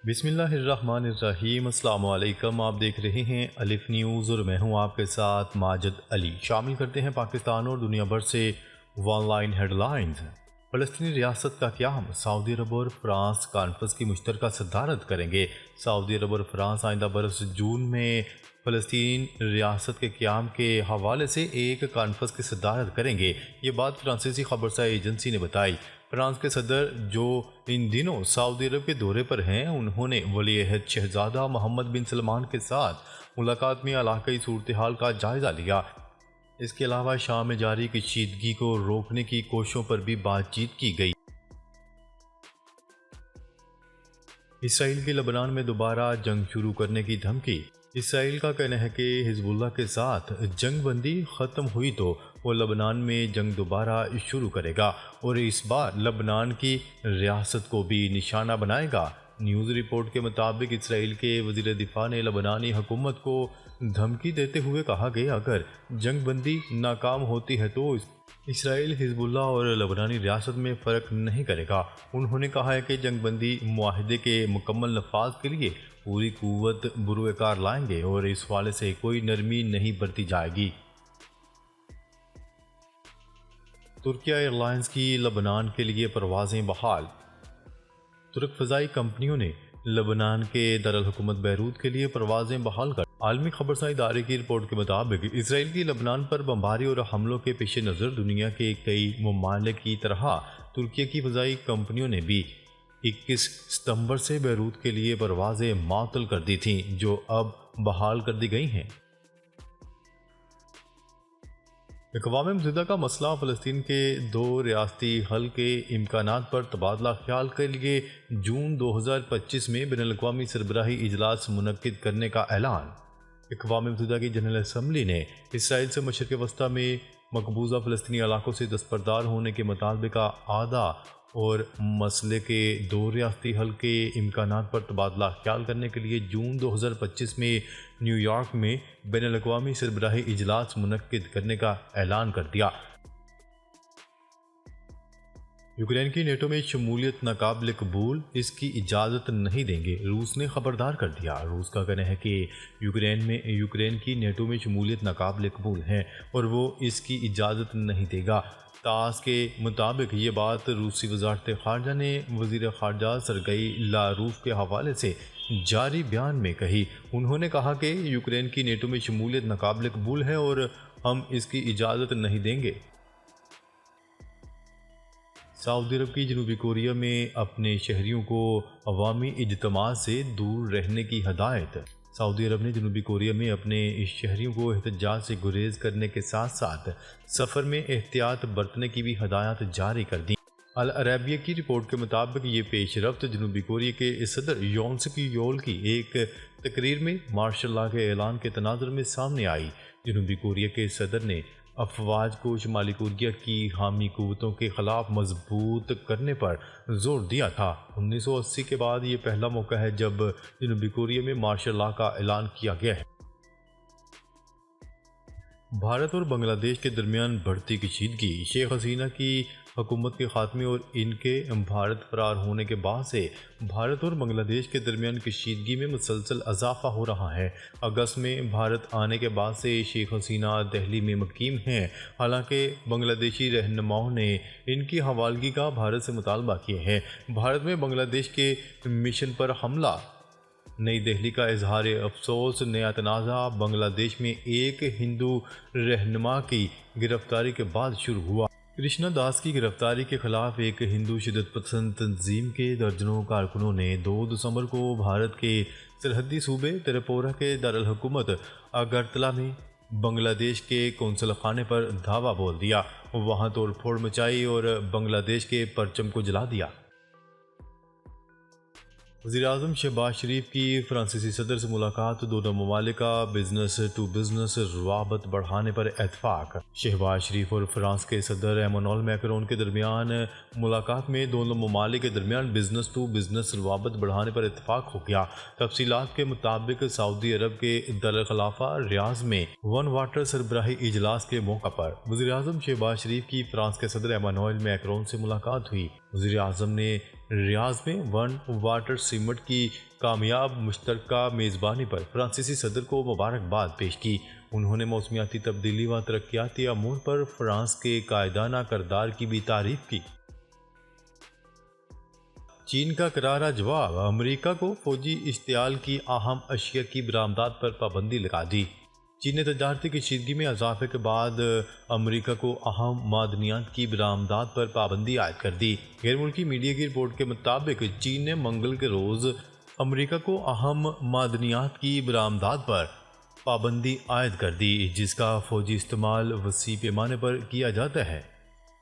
بسم اللہ الرحمن الرحیم۔ السلام علیکم، آپ دیکھ رہے ہیں الف نیوز اور میں ہوں آپ کے ساتھ ماجد علی۔ شامل کرتے ہیں پاکستان اور دنیا بھر سے ون لائن ہیڈ لائنز۔ فلسطینی ریاست کا قیام، سعودی عرب اور فرانس کانفرنس کی مشترکہ صدارت کریں گے۔ سعودی عرب اور فرانس آئندہ برس جون میں فلسطین ریاست کے قیام کے حوالے سے ایک کانفرنس کی صدارت کریں گے۔ یہ بات فرانسیسی خبرسہ ایجنسی نے بتائی۔ فرانس کے صدر جو ان دنوں سعودی عرب کے دورے پر ہیں، انہوں نے ولی عہد شہزادہ محمد بن سلمان کے ساتھ ملاقات میں علاقائی صورتحال کا جائزہ لیا۔ اس کے علاوہ شام میں جاری کشیدگی کو روکنے کی کوششوں پر بھی بات چیت کی گئی۔ اسرائیل کی لبنان میں دوبارہ جنگ شروع کرنے کی دھمکی۔ اسرائیل کا کہنا ہے کہ حزب اللہ کے ساتھ جنگ بندی ختم ہوئی تو وہ لبنان میں جنگ دوبارہ شروع کرے گا اور اس بار لبنان کی ریاست کو بھی نشانہ بنائے گا۔ نیوز رپورٹ کے مطابق اسرائیل کے وزیر دفاع نے لبنانی حکومت کو دھمکی دیتے ہوئے کہا کہ اگر جنگ بندی ناکام ہوتی ہے تو اسرائیل حزب اللہ اور لبنانی ریاست میں فرق نہیں کرے گا۔ انہوں نے کہا ہے کہ جنگ بندی معاہدے کے مکمل نفاذ کے لیے پوری قوت بروئے کار لائیں گے اور اس حوالے سے کوئی نرمی نہیں برتی جائے گی۔ ترکیہ ایئر لائنز کی لبنان کے لیے پروازیں بحال۔ ترک فضائی کمپنیوں نے لبنان کے دارالحکومت بیروت کے لیے پروازیں بحال کر۔ عالمی خبرساں ادارے کی رپورٹ کے مطابق اسرائیل کی لبنان پر بمباری اور حملوں کے پیش نظر دنیا کے کئی ممالک کی طرح ترکیہ کی فضائی کمپنیوں نے بھی 21 ستمبر سے بیروت کے لیے پروازیں معطل کر دی تھیں، جو اب بحال کر دی گئی ہیں۔ اقوام متحدہ کا مسئلہ فلسطین کے دو ریاستی حل کے امکانات پر تبادلہ خیال کے لیے جون 2025 میں بین الاقوامی سربراہی اجلاس منعقد کرنے کا اعلان۔ اقوام متحدہ کی جنرل اسمبلی نے اسرائیل سے مشرق وسطیٰ میں مقبوضہ فلسطینی علاقوں سے دستبردار ہونے کے مطالبے کا اعادہ اور مسئلے کے دو ریاستی حل کے امکانات پر تبادلہ خیال کرنے کے لیے جون 2025 میں نیو یارک میں بین الاقوامی سربراہی اجلاس منعقد کرنے کا اعلان کر دیا۔ یوکرین کی نیٹو میں شمولیت ناقابل قبول، اس کی اجازت نہیں دیں گے، روس نے خبردار کر دیا۔ روس کا کہنا ہے کہ یوکرین کی نیٹو میں شمولیت ناقابل قبول ہے اور وہ اس کی اجازت نہیں دے گا۔ تاس کے مطابق یہ بات روسی وزارت خارجہ نے وزیر خارجہ سرگئی لاروف کے حوالے سے جاری بیان میں کہی۔ انہوں نے کہا کہ یوکرین کی نیٹو میں شمولیت ناقابل قبول ہے اور ہم اس کی اجازت نہیں دیں گے۔ سعودی عرب کی جنوبی کوریا میں اپنے شہریوں کو عوامی اجتماع سے دور رہنے کی ہدایت۔ سعودی عرب نے جنوبی کوریا میں اپنے شہریوں کو احتجاج سے گریز کرنے کے ساتھ ساتھ سفر میں احتیاط برتنے کی بھی ہدایات جاری کر دیں۔ العربیہ کی رپورٹ کے مطابق یہ پیش رفت جنوبی کوریا کے صدر یون سک یول کی ایک تقریر میں مارشل لا کے اعلان کے تناظر میں سامنے آئی۔ جنوبی کوریا کے صدر نے افواج کو شمالی کوریا کی حامی قوتوں کے خلاف مضبوط کرنے پر زور دیا تھا۔ 1980 کے بعد یہ پہلا موقع ہے جب جنوبی کوریا میں مارشل لا کا اعلان کیا گیا ہے۔ بھارت اور بنگلہ دیش کے درمیان بڑھتی کشیدگی۔ شیخ حسینہ کی حکومت کے خاتمے اور ان کے بھارت فرار ہونے کے بعد سے بھارت اور بنگلہ دیش کے درمیان کشیدگی میں مسلسل اضافہ ہو رہا ہے۔ اگست میں بھارت آنے کے بعد سے شیخ حسینہ دہلی میں مقیم ہیں، حالانکہ بنگلہ دیشی رہنماؤں نے ان کی حوالگی کا بھارت سے مطالبہ کیا ہے۔ بھارت میں بنگلہ دیش کے مشن پر حملہ، نئی دہلی کا اظہار افسوس۔ نیا تنازع بنگلہ دیش میں ایک ہندو رہنما کی گرفتاری کے بعد شروع ہوا۔ کرشنا داس کی گرفتاری کے خلاف ایک ہندو شدت پسند تنظیم کے درجنوں کارکنوں نے 2 دسمبر کو بھارت کے سرحدی صوبے تریپورہ کے دارالحکومت اگرتلہ میں بنگلہ دیش کے قونصل خانے پر دھاوا بول دیا، وہاں توڑ پھوڑ مچائی اور بنگلہ دیش کے پرچم کو جلا دیا۔ وزیراعظم شہباز شریف کی فرانسیسی صدر سے ملاقات، دونوں ممالک کا بزنس ٹو بزنس روابط بڑھانے پر اتفاق۔ شہباز شریف اور فرانس کے صدر ایمانوئل میکرون کے درمیان ملاقات میں دونوں ممالک کے درمیان بزنس ٹو بزنس روابط بڑھانے پر اتفاق ہو گیا۔ تفصیلات کے مطابق سعودی عرب کے دارالخلافہ ریاض میں ون واٹر سربراہی اجلاس کے موقع پر وزیراعظم شہباز شریف کی فرانس کے صدر ایمانوئل میکرون سے ملاقات ہوئی۔ وزیر اعظم نے ریاض میں ون واٹر سمٹ کی کامیاب مشترکہ میزبانی پر فرانسیسی صدر کو مبارکباد پیش کی۔ انہوں نے موسمیاتی تبدیلی و ترقیاتی امور پر فرانس کے قائدانہ کردار کی بھی تعریف کی۔ چین کا کرارا جواب، امریکہ کو فوجی اشتعال کی اہم اشیاء کی برآمدات پر پابندی لگا دی۔ چین نے تجارتی کشیدگی میں اضافے کے بعد امریکہ کو اہم معدنیات کی برآمدات پر پابندی عائد کر دی۔ غیر ملکی میڈیا کی رپورٹ کے مطابق چین نے منگل کے روز امریکہ کو اہم معدنیات کی برآمدات پر پابندی عائد کر دی، جس کا فوجی استعمال وسیع پیمانے پر کیا جاتا ہے،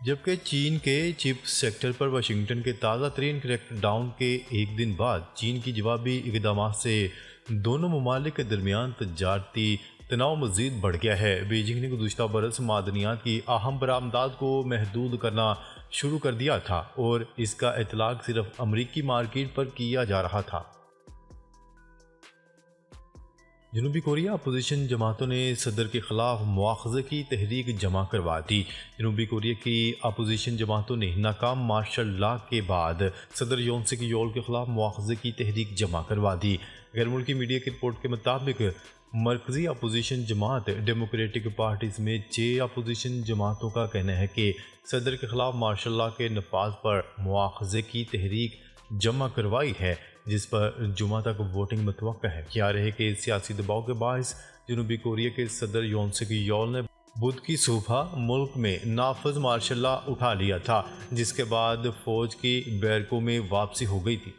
جبکہ چین کے چپ سیکٹر پر واشنگٹن کے تازہ ترین کریک ڈاؤن کے ایک دن بعد چین کی جوابی اقدامات سے دونوں ممالک کے درمیان تجارتی تناؤ مزید بڑھ گیا ہے۔ بیجنگ نے گزشتہ برس معدنیات کی اہم برآمدات کو محدود کرنا شروع کر دیا تھا اور اس کا اطلاق صرف امریکی مارکیٹ پر کیا جا رہا تھا۔ جنوبی کوریا اپوزیشن جماعتوں نے صدر کے خلاف مواخذے کی تحریک جمع کروا دی۔ جنوبی کوریا کی اپوزیشن جماعتوں نے ناکام مارشل لا کے بعد صدر یون سک یول کے خلاف مواخذے کی تحریک جمع کروا دی۔ غیر ملکی میڈیا کی رپورٹ کے مطابق مرکزی اپوزیشن جماعت ڈیموکریٹک پارٹی سمیت 6 اپوزیشن جماعتوں کا کہنا ہے کہ صدر کے خلاف مارشل لا کے نفاذ پر مواخذے کی تحریک جمع کروائی ہے، جس پر جمعہ تک ووٹنگ متوقع ہے۔ کیا رہے کہ سیاسی دباؤ کے باعث جنوبی کوریا کے صدر یون سک یول نے بدھ کی صبح ملک میں نافذ مارشل لا اٹھا لیا تھا، جس کے بعد فوج کی بیرکوں میں واپسی ہو گئی تھی۔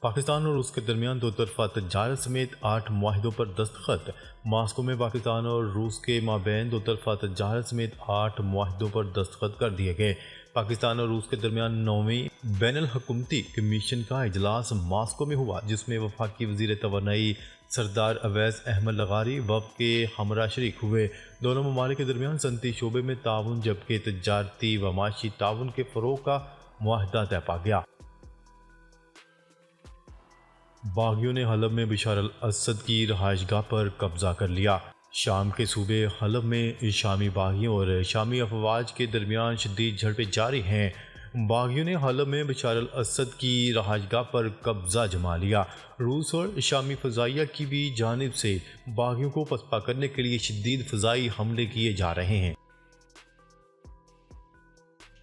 پاکستان اور روس کے درمیان دو طرفہ تجارت سمیت 8 معاہدوں پر دستخط۔ ماسکو میں پاکستان اور روس کے مابین دو طرفہ تجارت سمیت 8 معاہدوں پر دستخط کر دیے گئے۔ پاکستان اور روس کے درمیان 9ویں بین الحکومتی کمیشن کا اجلاس ماسکو میں ہوا، جس میں وفاقی وزیر توانائی سردار اویس احمد لغاری وفد کے ہمراہ شریک ہوئے۔ دونوں ممالک کے درمیان صنعتی شعبے میں تعاون جبکہ تجارتی و معاشی تعاون کے فروغ کا معاہدہ طے پا گیا۔ باغیوں نے حلب میں بشار الاسد کی رہائش گاہ پر قبضہ کر لیا۔ شام کے صوبے حلب میں شامی باغیوں اور شامی افواج کے درمیان شدید جھڑپیں جاری ہیں۔ باغیوں نے حلب میں بشار الاسد کی رہائش گاہ پر قبضہ جما لیا۔ روس اور شامی فضائیہ کی بھی جانب سے باغیوں کو پسپا کرنے کے لیے شدید فضائی حملے کیے جا رہے ہیں۔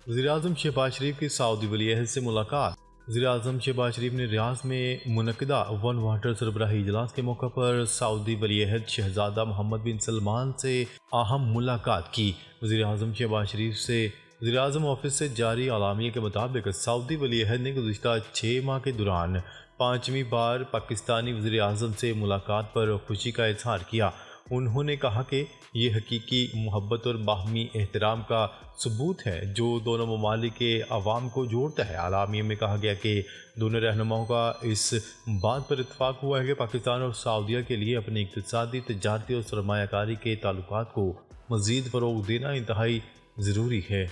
وزیراعظم شہباز شریف کی سعودی ولی عہد سے ملاقات۔ وزیراعظم شہباز شریف نے ریاض میں منعقدہ ون واٹر سربراہی اجلاس کے موقع پر سعودی ولی عہد شہزادہ محمد بن سلمان سے اہم ملاقات کی۔ وزیراعظم شہباز شریف سے وزیراعظم آفس سے جاری اعلامیہ کے مطابق سعودی ولی عہد نے گزشتہ 6 ماہ کے دوران 5ویں بار پاکستانی وزیراعظم سے ملاقات پر خوشی کا اظہار کیا۔ انہوں نے کہا کہ یہ حقیقی محبت اور باہمی احترام کا ثبوت ہے جو دونوں ممالک کے عوام کو جوڑتا ہے۔ اعلامیہ میں کہا گیا کہ دونوں رہنماؤں کا اس بات پر اتفاق ہوا ہے کہ پاکستان اور سعودیہ کے لیے اپنے اقتصادی، تجارتی اور سرمایہ کاری کے تعلقات کو مزید فروغ دینا انتہائی ضروری ہے۔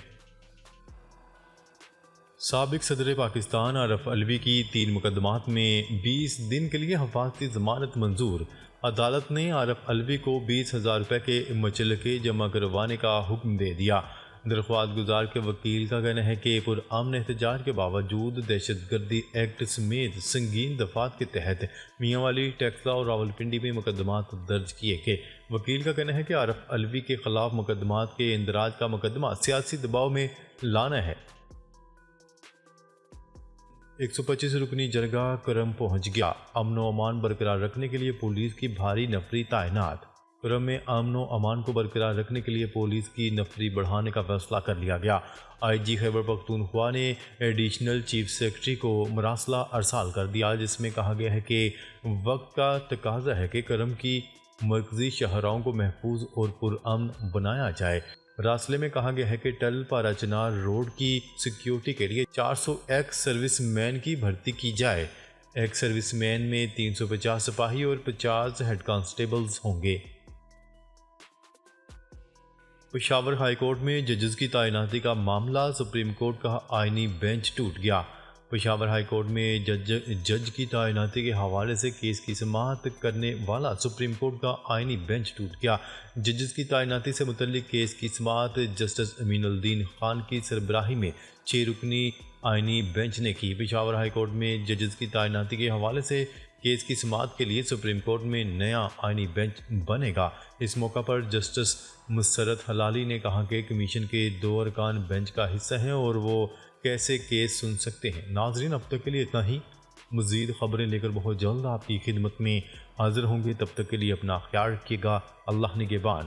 سابق صدر پاکستان عارف علوی کی 3 مقدمات میں 20 دن کے لیے حفاظتی ضمانت منظور۔ عدالت نے عارف علوی کو 20,000 روپے کے مچلقے جمع کروانے کا حکم دے دیا۔ درخواست گزار کے وکیل کا کہنا ہے کہ پرامن احتجاج کے باوجود دہشت گردی ایکٹ سمیت سنگین دفعات کے تحت میاں والی، ٹیکسلا اور راولپنڈی میں مقدمات درج کیے گئے۔ وکیل کا کہنا ہے کہ عارف علوی کے خلاف مقدمات کے اندراج کا مقدمہ سیاسی دباؤ میں لانا ہے۔ 125 رکنی جرگہ کرم پہنچ گیا۔ امن و امان برقرار رکھنے کے لیے پولیس کی بھاری نفری تعینات۔ کرم میں امن و امان کو برقرار رکھنے کے لیے پولیس کی نفری بڑھانے کا فیصلہ کر لیا گیا۔ آئی جی خیبر پختونخوا نے ایڈیشنل چیف سیکرٹری کو مراسلہ ارسال کر دیا، جس میں کہا گیا ہے کہ وقت کا تقاضا ہے کہ کرم کی مرکزی شاہراہوں کو محفوظ اور پرامن بنایا جائے۔ راسلے میں کہا گیا ہے کہ ٹل پارا چنار روڈ کی سیکیورٹی کے لیے 400 ایکس سروس مین کی بھرتی کی جائے۔ ایکس سروس مین میں 350 سپاہی اور 50 ہیڈ کانسٹیبلز ہوں گے۔ پشاور ہائی کورٹ میں ججز کی تعیناتی کا معاملہ، سپریم کورٹ کا آئینی بینچ ٹوٹ گیا۔ پشاور ہائی کورٹ میں جج کی تعیناتی کے حوالے سے کیس کی سماعت کرنے والا سپریم کورٹ کا آئینی بینچ ٹوٹ گیا۔ ججز کی تعیناتی سے متعلق کیس کی سماعت جسٹس امین الدین خان کی سربراہی میں 6 رکنی آئینی بینچ نے کی۔ پشاور ہائی کورٹ میں ججز کی تعیناتی کے حوالے سے کیس کی سماعت کے لیے سپریم کورٹ میں نیا آئینی بینچ بنے گا۔ اس موقع پر جسٹس مسرت حلالی نے کہا کہ کمیشن کے 2 ارکان بینچ کا حصہ ہیں اور وہ کیسے کیس سن سکتے ہیں۔ ناظرین، اب تک کے لیے اتنا ہی۔ مزید خبریں لے کر بہت جلد آپ کی خدمت میں حاضر ہوں گے۔ تب تک کے لیے اپنا خیال رکھیے گا۔ اللہ نگہبان۔